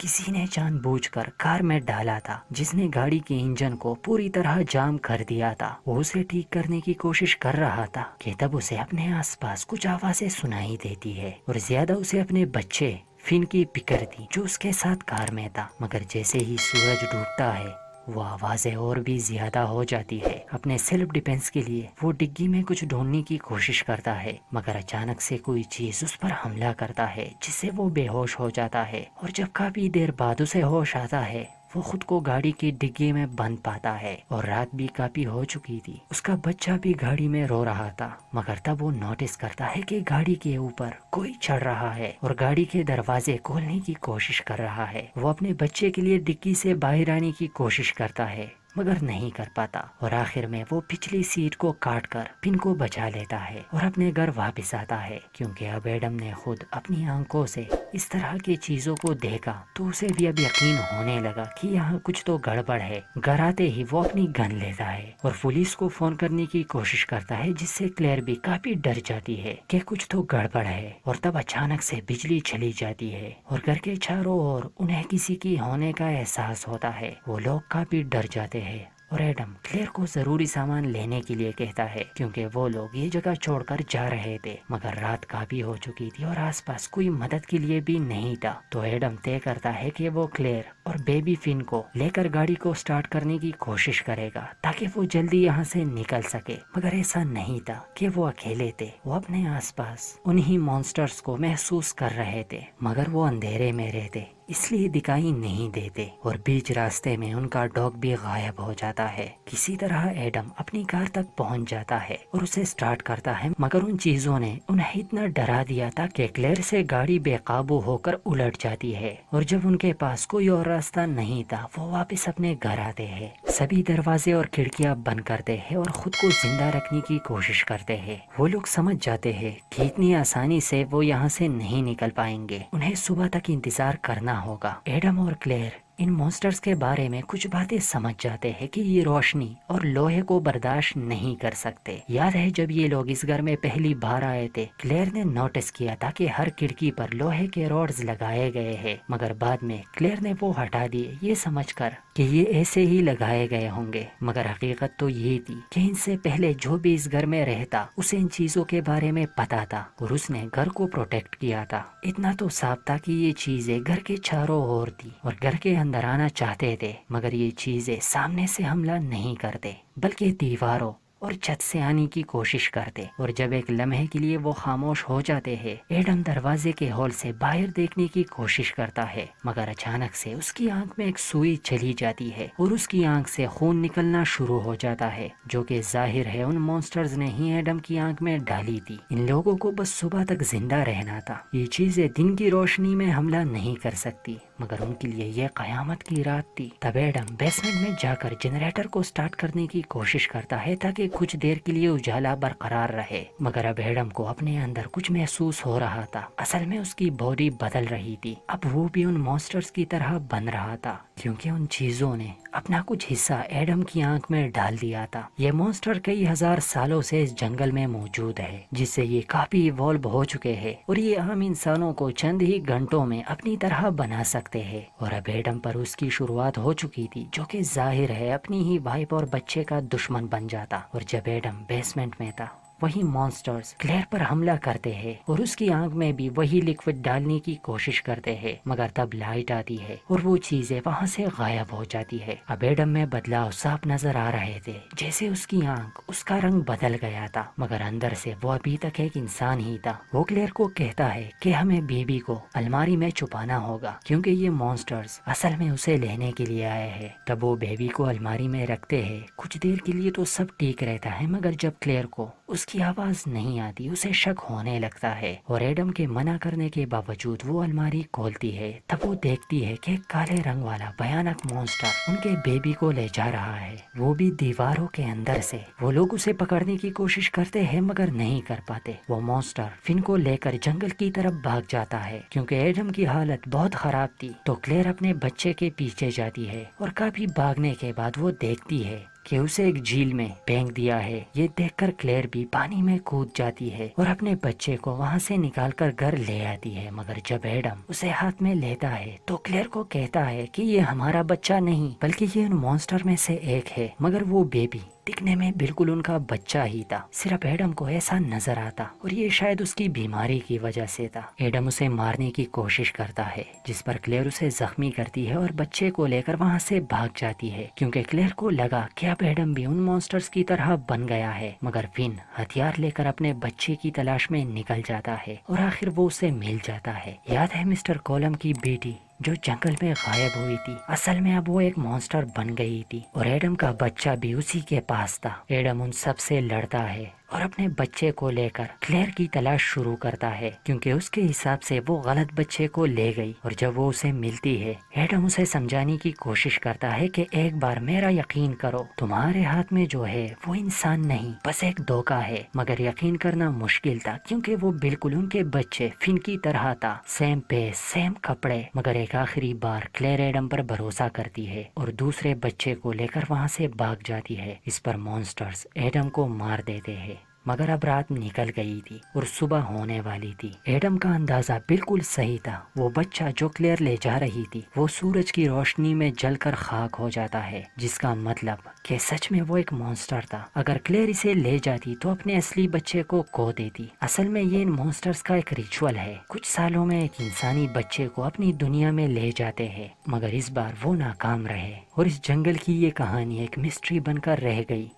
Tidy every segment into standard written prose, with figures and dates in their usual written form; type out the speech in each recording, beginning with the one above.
کسی نے جان بوجھ کر کار میں ڈالا تھا، جس نے گاڑی کے انجن کو پوری طرح جام کر دیا تھا۔ وہ اسے ٹھیک کرنے کی کوشش کر رہا تھا کہ تب اسے اپنے آس پاس کچھ آوازیں سنائی دیتی ہے، اور زیادہ اسے اپنے بچے فن کی فکر تھی جو اس کے ساتھ کار میں تھا۔ مگر جیسے ہی سورج ڈوبتا ہے وہ آوازیں اور بھی زیادہ ہو جاتی ہے۔ اپنے سیلف ڈیفینس کے لیے وہ ڈگی میں کچھ ڈھونڈنے کی کوشش کرتا ہے، مگر اچانک سے کوئی چیز اس پر حملہ کرتا ہے جس سے وہ بے ہوش ہو جاتا ہے، اور جب کافی دیر بعد اسے ہوش آتا ہے وہ خود کو گاڑی کی ڈگی میں بند پاتا ہے، اور رات بھی کافی ہو چکی تھی۔ اس کا بچہ بھی گاڑی میں رو رہا تھا، مگر تب وہ نوٹس کرتا ہے کہ گاڑی کے اوپر کوئی چڑھ رہا ہے اور گاڑی کے دروازے کھولنے کی کوشش کر رہا ہے۔ وہ اپنے بچے کے لیے ڈگی سے باہر آنے کی کوشش کرتا ہے مگر نہیں کر پاتا، اور آخر میں وہ پچھلی سیٹ کو کاٹ کر پن کو بچا لیتا ہے اور اپنے گھر واپس آتا ہے، کیونکہ اب ایڈم نے خود اپنی آنکھوں سے اس طرح کی چیزوں کو دیکھا تو اسے بھی اب یقین ہونے لگا کہ یہاں کچھ تو گڑبڑ ہے۔ گھر آتے ہی وہ اپنی گن لیتا ہے اور پولیس کو فون کرنے کی کوشش کرتا ہے، جس سے کلیئر بھی کافی ڈر جاتی ہے کہ کچھ تو گڑبڑ ہے۔ اور تب اچانک سے بجلی چلی جاتی ہے اور گھر کے چاروں اور انہیں کسی کی ہونے کا احساس ہوتا ہے۔ وہ لوگ کافی ڈر جاتے ہیں اور ایڈم کلیئر کو ضروری سامان لینے کے لیے کہتا ہے، کیونکہ وہ لوگ یہ جگہ چھوڑ کر جا رہے تھے، مگر رات کافی ہو چکی تھی اور آس پاس کوئی مدد کے لیے بھی نہیں تھا۔ تو ایڈم طے کرتا ہے کہ وہ کلیئر اور بیبی فن کو لے کر گاڑی کو سٹارٹ کرنے کی کوشش کرے گا تاکہ وہ جلدی یہاں سے نکل سکے، مگر ایسا نہیں تھا کہ وہ اکیلے تھے۔ وہ اپنے آس پاس انہی مانسٹرز کو محسوس کر رہے تھے، مگر وہ اندھیرے میں رہتے اس لیے دکھائی نہیں دیتے، اور بیچ راستے میں ان کا ڈاگ بھی غائب ہو جاتا ہے۔ کسی طرح ایڈم اپنی کار تک پہنچ جاتا ہے اور اسے سٹارٹ کرتا ہے، مگر ان چیزوں نے انہیں اتنا ڈرا دیا تھا کہ کلیئر سے گاڑی بے قابو ہو کر الٹ جاتی ہے، اور جب ان کے پاس کوئی اور راستہ نہیں تھا وہ واپس اپنے گھر آتے ہیں۔ سبھی دروازے اور کھڑکیاں بند کرتے ہیں اور خود کو زندہ رکھنے کی کوشش کرتے ہیں۔ وہ لوگ سمجھ جاتے ہیں کہ اتنی آسانی سے وہ یہاں سے نہیں نکل پائیں گے، انہیں صبح تک انتظار کرنا ہوگا۔ ایڈم اور کلیئر ان مونسٹرز کے بارے میں کچھ باتیں سمجھ جاتے ہیں کہ یہ روشنی اور لوہے کو برداشت نہیں کر سکتے۔ یاد ہے جب یہ لوگ اس گھر میں پہلی بار آئے تھے، کلیئر نے نوٹس کیا تھا کہ ہر کھڑکی پر لوہے کے راڈز لگائے گئے ہیں، مگر بعد میں کلیئر نے وہ ہٹا دیے یہ سمجھ کر کہ یہ ایسے ہی لگائے گئے ہوں گے، مگر حقیقت تو یہ تھی کہ ان سے پہلے جو بھی اس گھر میں رہتا اسے ان چیزوں کے بارے میں پتا تھا اور اس نے گھر کو پروٹیکٹ کیا تھا۔ اتنا تو صاف تھا کہ یہ چیزیں گھر کے چاروں اور تھی اور گھر کے اندر آنا چاہتے تھے، مگر یہ چیزیں سامنے سے حملہ نہیں کرتے بلکہ دیواروں اور چھت سے آنے کی کوشش کرتے، اور جب ایک لمحے کے لیے وہ خاموش ہو جاتے ہیں، ایڈم دروازے کے ہول سے باہر دیکھنے کی کوشش کرتا ہے، مگر اچانک سے اس کی آنکھ میں ایک سوئی چلی جاتی ہے اور اس کی آنکھ سے خون نکلنا شروع ہو جاتا ہے، جو کہ ظاہر ہے ان مونسٹرز نے ہی ایڈم کی آنکھ میں ڈالی تھی۔ ان لوگوں کو بس صبح تک زندہ رہنا تھا، یہ چیزیں دن کی روشنی میں حملہ نہیں کر سکتی، مگر ان کے لیے یہ قیامت کی رات تھی۔ تب ایڈم بیسمنٹ میں جا کر جنریٹر کو سٹارٹ کرنے کی کوشش کرتا ہے تاکہ کچھ دیر کے لیے اجالا برقرار رہے، مگر اب ایڈم کو اپنے اندر کچھ محسوس ہو رہا تھا۔ اصل میں اس کی باڈی بدل رہی تھی، اب وہ بھی ان مونسٹرز کی طرح بن رہا تھا، کیونکہ ان چیزوں نے اپنا کچھ حصہ ایڈم کی آنکھ میں ڈال دیا تھا۔ یہ مونسٹر کئی ہزار سالوں سے اس جنگل میں موجود ہے، جس سے یہ کافی ایوالو ہو چکے ہیں اور یہ عام انسانوں کو چند ہی گھنٹوں میں اپنی طرح بنا سکتے ہیں، اور اب ایڈم پر اس کی شروعات ہو چکی تھی، جو کہ ظاہر ہے اپنی ہی وائف اور بچے کا دشمن بن جاتا۔ اور جب ایڈم بیسمنٹ میں تھا وہی مونسٹرز کلیئر پر حملہ کرتے ہیں اور اس کی آنکھ میں بھی وہی لکوڈ ڈالنے کی کوشش کرتے ہیں، مگر تب لائٹ آتی ہے اور وہ چیزیں وہاں سے غائب ہو جاتی ہے۔ اب ایڈم میں بدلاؤ صاف نظر آ رہے تھے، جیسے اس کی آنکھ اس کا رنگ بدل گیا تھا، مگر اندر سے وہ ابھی تک ایک انسان ہی تھا۔ وہ کلیئر کو کہتا ہے کہ ہمیں بیبی کو الماری میں چھپانا ہوگا، کیونکہ یہ مونسٹرز اصل میں اسے لینے کے لیے آئے ہیں۔ تب وہ بیبی کو الماری میں رکھتے ہیں، کچھ دیر کے لیے تو سب ٹھیک رہتا ہے، مگر جب کلیئر کو اس کی آواز نہیں آتی اسے شک ہونے لگتا ہے، اور ایڈم کے منع کرنے کے باوجود وہ الماری کھولتی ہے۔ تب وہ دیکھتی ہے کہ کالے رنگ والا بھیانک مونسٹر ان کے بیبی کو لے جا رہا ہے، وہ بھی دیواروں کے اندر سے۔ وہ لوگ اسے پکڑنے کی کوشش کرتے ہیں مگر نہیں کر پاتے۔ وہ مونسٹر فن کو لے کر جنگل کی طرف بھاگ جاتا ہے، کیونکہ ایڈم کی حالت بہت خراب تھی۔ تو کلیئر اپنے بچے کے پیچھے جاتی ہے اور کافی بھاگنے کے بعد وہ دیکھتی ہے کہ اسے ایک جھیل میں پھینک دیا ہے۔ یہ دیکھ کر کلیئر بھی پانی میں کود جاتی ہے اور اپنے بچے کو وہاں سے نکال کر گھر لے آتی ہے، مگر جب ایڈم اسے ہاتھ میں لیتا ہے تو کلیئر کو کہتا ہے کہ یہ ہمارا بچہ نہیں بلکہ یہ ان مونسٹر میں سے ایک ہے، مگر وہ بیبی دکھنے میں بالکل ان کا بچہ ہی تھا، صرف ایڈم کو ایسا نظر آتا اور یہ شاید اس کی بیماری کی وجہ سے تھا۔ ایڈم اسے مارنے کی کوشش کرتا ہے جس پر کلیئر اسے زخمی کرتی ہے اور بچے کو لے کر وہاں سے بھاگ جاتی ہے، کیونکہ کلیئر کو لگا کہ اب ایڈم بھی ان مونسٹرز کی طرح بن گیا ہے، مگر فن ہتھیار لے کر اپنے بچے کی تلاش میں نکل جاتا ہے اور آخر وہ اسے مل جاتا ہے۔ یاد ہے مسٹر کولم کی بیٹی جو جنگل میں غائب ہوئی تھی، اصل میں اب وہ ایک مونسٹر بن گئی تھی اور ایڈم کا بچہ بھی اسی کے پاس تھا۔ ایڈم ان سب سے لڑتا ہے اور اپنے بچے کو لے کر کلیئر کی تلاش شروع کرتا ہے، کیونکہ اس کے حساب سے وہ غلط بچے کو لے گئی، اور جب وہ اسے ملتی ہے ایڈم اسے سمجھانے کی کوشش کرتا ہے کہ ایک بار میرا یقین کرو، تمہارے ہاتھ میں جو ہے وہ انسان نہیں بس ایک دھوکہ ہے، مگر یقین کرنا مشکل تھا کیونکہ وہ بالکل ان کے بچے فن کی طرح تھا، سیم پیس سیم کپڑے، مگر ایک آخری بار کلیئر ایڈم پر بھروسہ کرتی ہے اور دوسرے بچے کو لے کر وہاں سے بھاگ جاتی ہے۔ اس پر مونسٹرز ایڈم کو مار دیتے ہیں، مگر اب رات نکل گئی تھی اور صبح ہونے والی تھی۔ ایڈم کا اندازہ بالکل صحیح تھا، وہ بچہ جو کلیئر لے جا رہی تھی وہ سورج کی روشنی میں جل کر خاک ہو جاتا ہے، جس کا مطلب کہ سچ میں وہ ایک مونسٹر تھا۔ اگر کلیئر اسے لے جاتی تو اپنے اصلی بچے کو کھو دیتی۔ اصل میں یہ ان مونسٹرز کا ایک ریچول ہے، کچھ سالوں میں ایک انسانی بچے کو اپنی دنیا میں لے جاتے ہیں، مگر اس بار وہ ناکام رہے اور اس جنگل کی یہ کہانی ایک مسٹری بن کر رہ گئی۔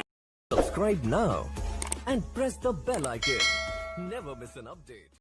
Subscribe now and press the bell icon. Never miss an update.